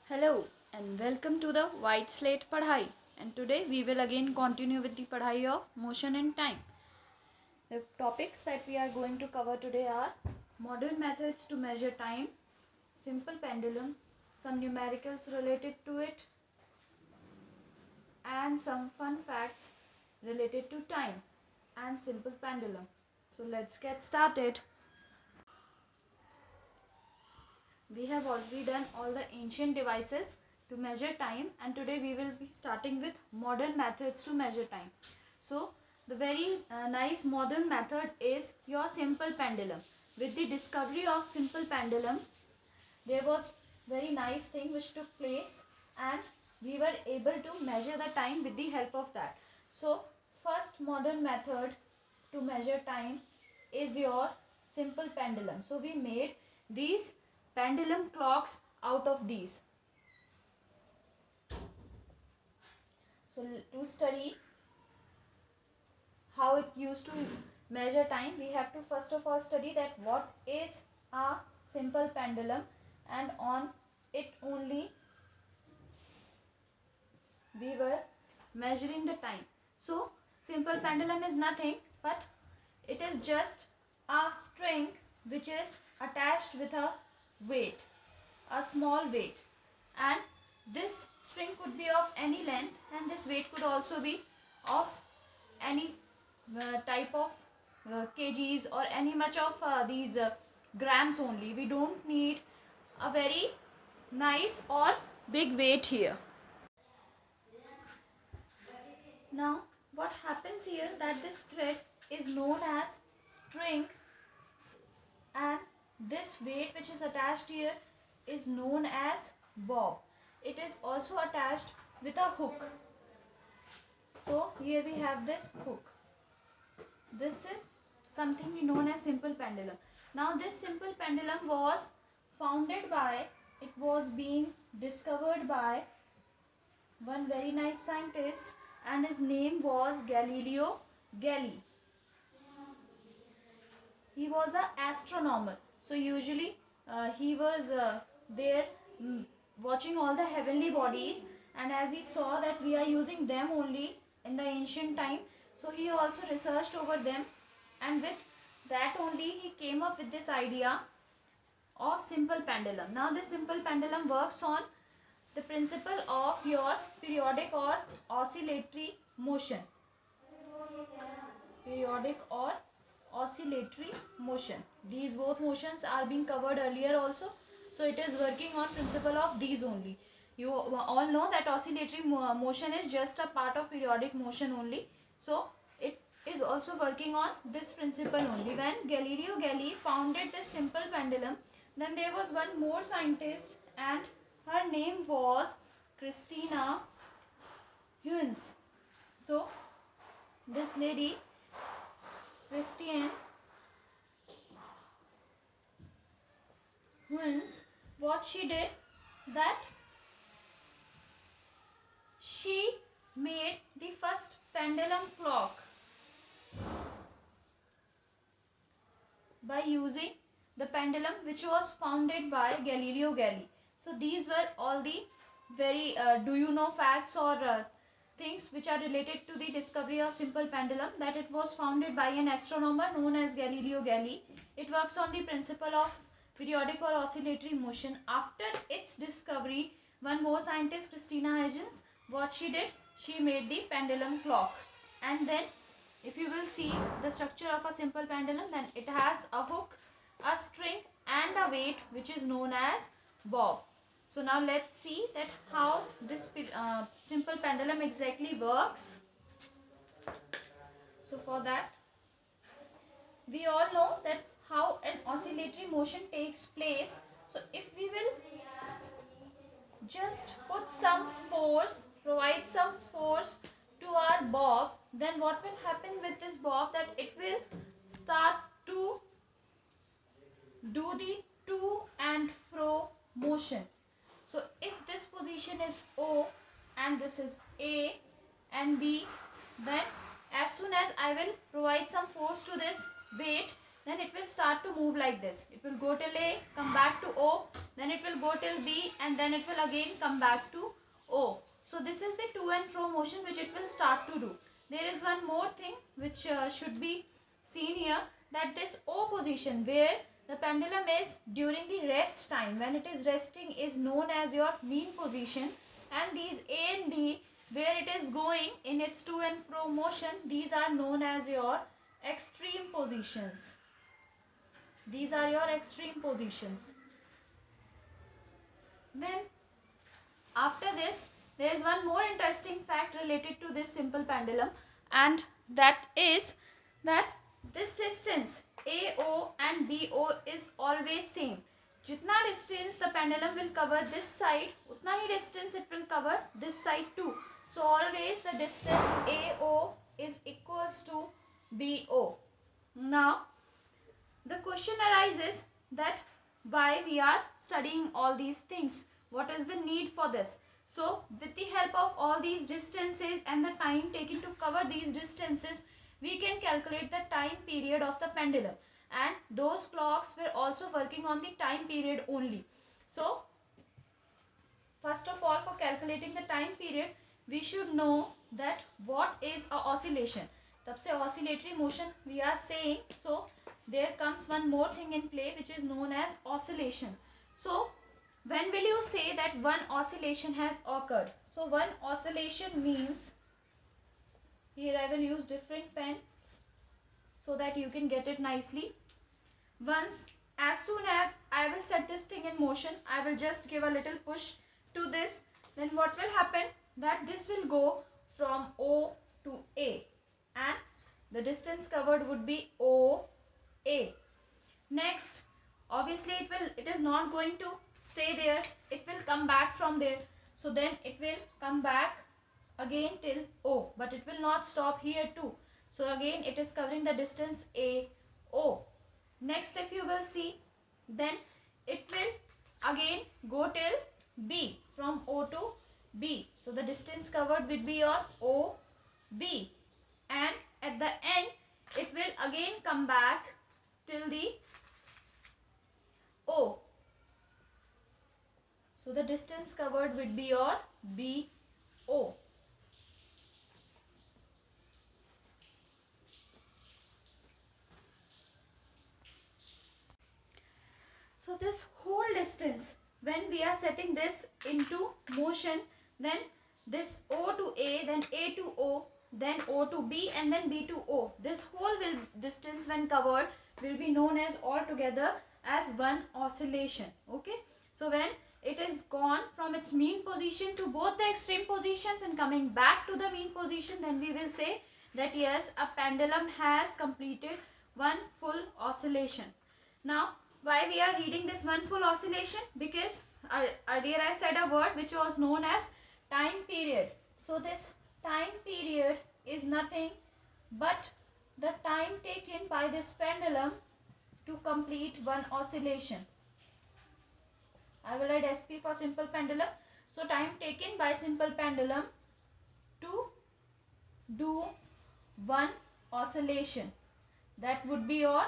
Hello and welcome to the White Slate Padhai, and today we will again continue with the Padhai of motion and time. The topics that we are going to cover today are modern methods to measure time, simple pendulum, some numericals related to it, and some fun facts related to time and simple pendulum. So let's get started. We have already done all the ancient devices to measure time, and today we will be starting with modern methods to measure time. So the very nice modern method is your simple pendulum. With the discovery of simple pendulum, there was very nice thing which took place, and we were able to measure the time with the help of that. So first modern method to measure time is your simple pendulum. So we made these pendulum clocks out of these. So to study how it used to measure time, we have to first of all study that what is a simple pendulum, and on it only we were measuring the time. So simple pendulum is nothing but it is just a string which is attached with a weight, a small weight, and this string could be of any length, and this weight could also be of any type of kgs or any much of these grams only. We don't need a very nice or big weight here. Now what happens here, that this thread is known as string, and this weight which is attached here is known as bob. It is also attached with a hook. So here we have this hook. This is something known as simple pendulum. Now this simple pendulum was founded by, it was being discovered by one very nice scientist, and his name was Galileo Galilei. He was an astronomer. So usually he was there watching all the heavenly bodies, and as he saw that we are using them only in the ancient time, so he also researched over them, and with that only he came up with this idea of simple pendulum. Now this simple pendulum works on the principle of your periodic or oscillatory motion. Periodic or oscillatory motion. These both motions are being covered earlier also. So it is working on principle of these only. You all know that oscillatory motion is just a part of periodic motion only. So it is also working on this principle only. When Galileo Galilei founded this simple pendulum, then there was one more scientist, and her name was Christina Huygens. So this lady, Christian Huygens, what she did, that she made the first pendulum clock by using the pendulum which was founded by Galileo Galilei. So these were all the very do you know facts or things which are related to the discovery of simple pendulum, that it was founded by an astronomer known as Galileo Galilei. It works on the principle of periodic or oscillatory motion. After its discovery, one more scientist, Christina Huygens, what she did, she made the pendulum clock. And then if you will see the structure of a simple pendulum, then it has a hook, a string, and a weight which is known as bob. So now let's see that how this simple pendulum exactly works. So for that, we all know that how an oscillatory motion takes place. So if we will just put some force, provide some force to our bob, then what will happen with this bob, that it will start to do the to and fro motion. So if this position is O and this is A and B, then as soon as I will provide some force to this weight, then it will start to move like this. It will go till A, come back to O, then it will go till B, and then it will again come back to O. So this is the to and fro motion which it will start to do. There is one more thing which should be seen here, that this O position where the pendulum is during the rest time, when it is resting, is known as your mean position, and these A and B where it is going in its to and fro motion, these are known as your extreme positions. These are your extreme positions. Then after this, there is one more interesting fact related to this simple pendulum, and that is that this distance AO and BO is always same. Jitna distance the pendulum will cover this side, utna hi distance it will cover this side too. So always the distance AO is equals to BO. Now the question arises that why we are studying all these things. What is the need for this? So with the help of all these distances and the time taken to cover these distances, we can calculate the time period of the pendulum, and those clocks were also working on the time period only. So first of all, for calculating the time period, we should know that what is a oscillation. tab se oscillatory motion we are saying, so there comes one more thing in play which is known as oscillation. So when will you say that one oscillation has occurred? So one oscillation means, here I will use different pens so that you can get it nicely. Once, as soon as I will set this thing in motion, I will just give a little push to this, then what will happen, that this will go from O to A, and the distance covered would be OA. Next, obviously it is not going to stay there, it will come back from there. So then it will come back again till O, but it will not stop here too. So again it is covering the distance AO. Next, if you will see, then it will again go till B, from O to B. So the distance covered will be your OB, and at the end it will again come back till the O. So the distance covered would be your BO. So this whole distance, when we are setting this into motion, then this O to A, then A to O, then O to B, and then B to O. This whole distance when covered will be known as altogether as one oscillation. Okay. So when it is gone from its mean position to both the extreme positions and coming back to the mean position, then we will say that yes, a pendulum has completed one full oscillation. Now, why we are reading this one full oscillation? Because earlier I said a word which was known as time period. So this time period is nothing but the time taken by this pendulum to complete one oscillation. I will write SP for simple pendulum. So time taken by simple pendulum to do one oscillation, that would be your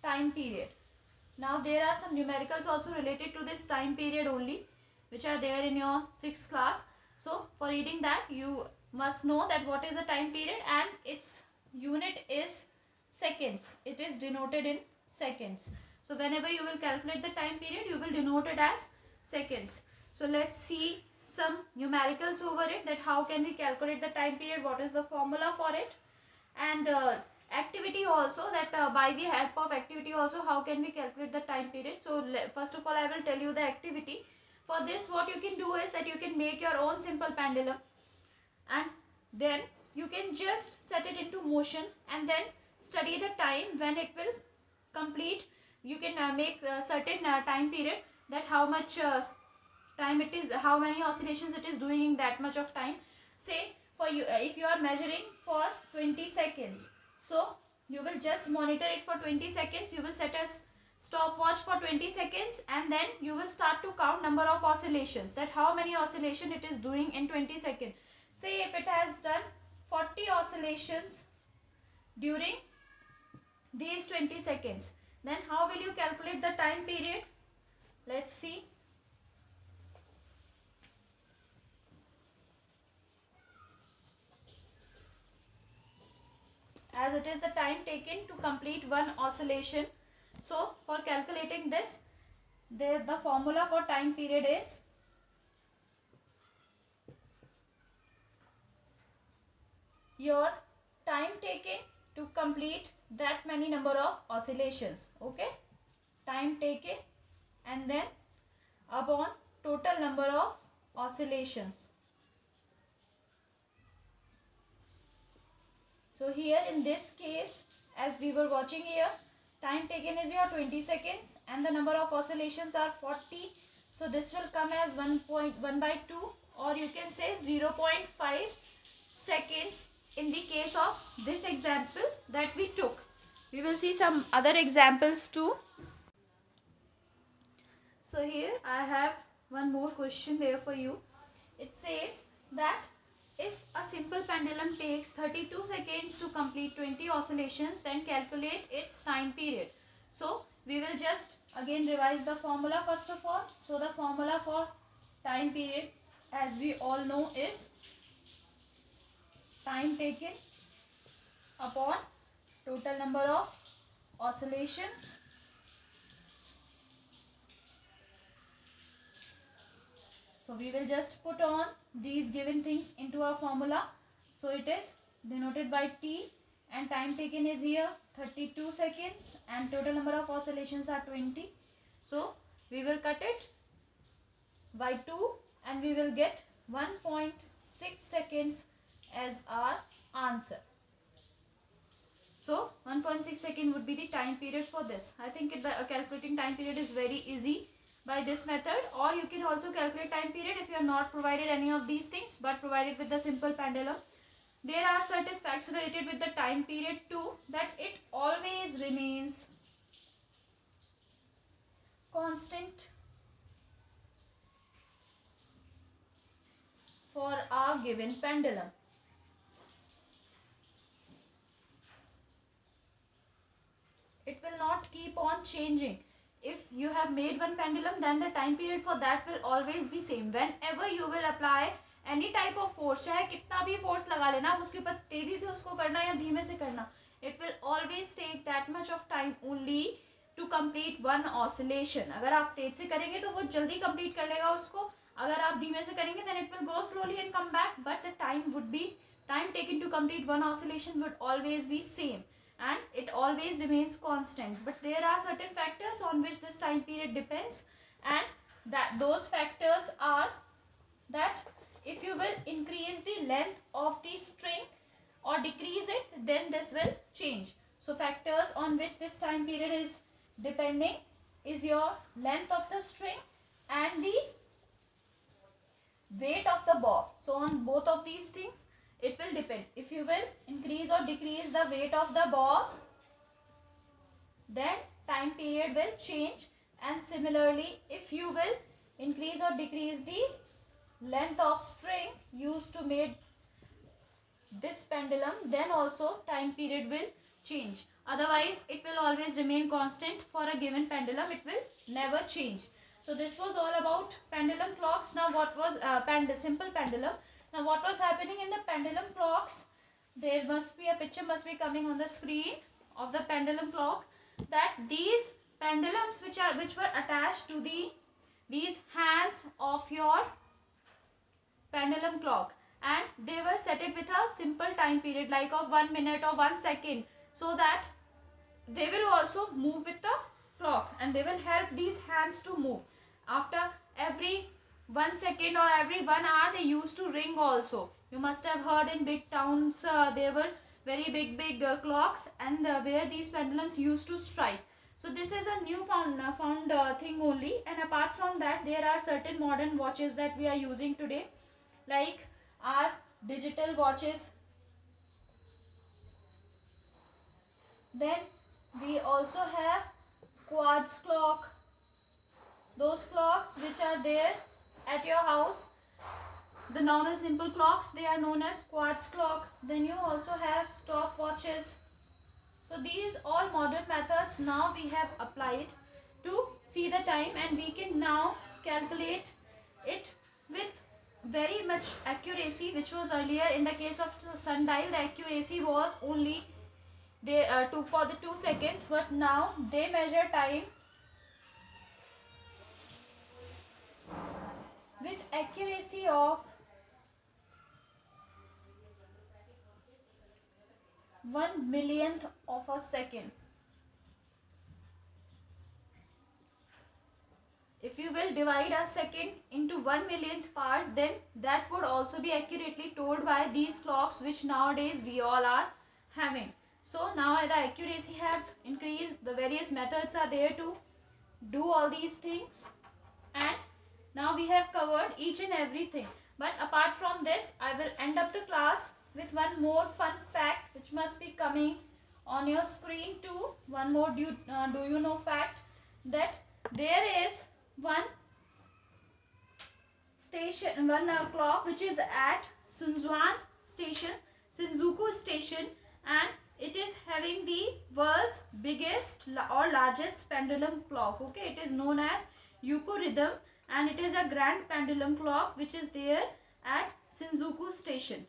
time period. Now there are some numericals also related to this time period only, which are there in your 6th class. So for reading that, you must know that what is a time period, and its unit is seconds. It is denoted in seconds. So whenever you will calculate the time period, you will denote it as seconds. So let's see some numericals over it, that how can we calculate the time period, what is the formula for it, and activity also, that by the help of activity also how can we calculate the time period. So first of all I will tell you the activity. For this, what you can do is that you can make your own simple pendulum, and then you can just set it into motion and then study the time when it will complete. You can make a certain time period, that how much time it is, how many oscillations it is doing in that much of time. Say for you, if you are measuring for 20 seconds, so you will just monitor it for 20 seconds. You will set a stopwatch for 20 seconds, and then you will start to count number of oscillations, that how many oscillation it is doing in 20 seconds. Say if it has done 40 oscillations during these 20 seconds, then how will you calculate the time period? Let's see. As it is the time taken to complete one oscillation, so for calculating this, the formula for time period is your time taken to complete that many number of oscillations. Okay, time taken and then upon total number of oscillations. So here in this case, as we were watching here, time taken is your 20 seconds and the number of oscillations are 40. So this will come as 1.1/2, or you can say 0.5 seconds in the case of this example that we took. We will see some other examples too. So here I have one more question there for you. It says that if a simple pendulum takes 32 seconds to complete 20 oscillations, then calculate its time period. So we will just again revise the formula first of all. So the formula for time period, as we all know, is time taken upon total number of oscillations. So we will just put on these given things into our formula. So it is denoted by T, and time taken is here 32 seconds and total number of oscillations are 20. So we will cut it by 2 and we will get 1.6 seconds as our answer. So 1.6 second would be the time period for this. I think calculating time period is very easy by this method, or you can also calculate time period if you are not provided any of these things but provided with the simple pendulum. There are certain facts related with the time period too, that it always remains constant for a given pendulum. It will not keep on changing. If you have made one pendulum, then the time period for that will always be same. Whenever you will apply any type of force, चाहे कितना भी force लगा लेना, आप उसके ऊपर तेजी से उसको करना या धीमे से करना, it will always take that much of time only to complete one oscillation. अगर आप तेज से करेंगे तो वो जल्दी complete कर लेगा उसको, अगर आप धीमे से करेंगे then it will go slowly and come back, but the time taken to complete one oscillation would always be same, and it always remains constant. But there are certain factors on which this time period depends, and those factors are that if you will increase the length of the string or decrease it, then this will change. So factors on which this time period is depending is your length of the string and the weight of the ball. So on both of these things it will depend. If you will increase or decrease the weight of the ball, then time period will change. And similarly, if you will increase or decrease the length of string used to make this pendulum, then also time period will change. Otherwise it will always remain constant for a given pendulum. It will never change. So this was all about pendulum clocks. Now what was simple pendulum. Now what was happening in the pendulum clocks, there must be a picture must be coming on the screen of the pendulum clock, that these pendulums which were attached to these hands of your pendulum clock, and they were set it with a simple time period like of 1 minute or 1 second, so that they will also move with the clock and they will help these hands to move. After every 1 second or every 1 hour they used to ring also. You must have heard in big towns there were very big clocks, and where these pendulums used to strike. So this is a new found thing only, and apart from that there are certain modern watches that we are using today, like our digital watches. Then we also have quartz clock, those clocks which are there at your house. The normal simple clocks, they are known as quartz clock. Then you also have stopwatches. So these all modern methods now we have applied to see the time, and we can now calculate it with very much accuracy, which was earlier in the case of the sundial, the accuracy was only for the 2 seconds, but now they measure time with accuracy of 1 millionth of a second. If you will divide a second into 1 millionth part, then that would also be accurately told by these clocks which nowadays we all are having. So now the accuracy have increased, the various methods are there to do all these things, and now we have covered each and everything. But apart from this, I will end up the class with one more fun fact which must be coming on your screen too. One more do you know fact, that there is one station, one clock which is at Shinjuku station, and it is having the world's biggest or largest pendulum clock. Okay, it is known as Yuko Rhythm, and it is a grand pendulum clock which is there at Shinjuku station.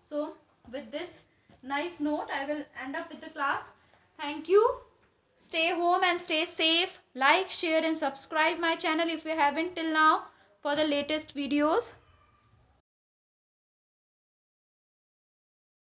So with this nice note, I will end up with the class. Thank you. Stay home and stay safe. Like, share and subscribe my channel if you haven't till now for the latest videos.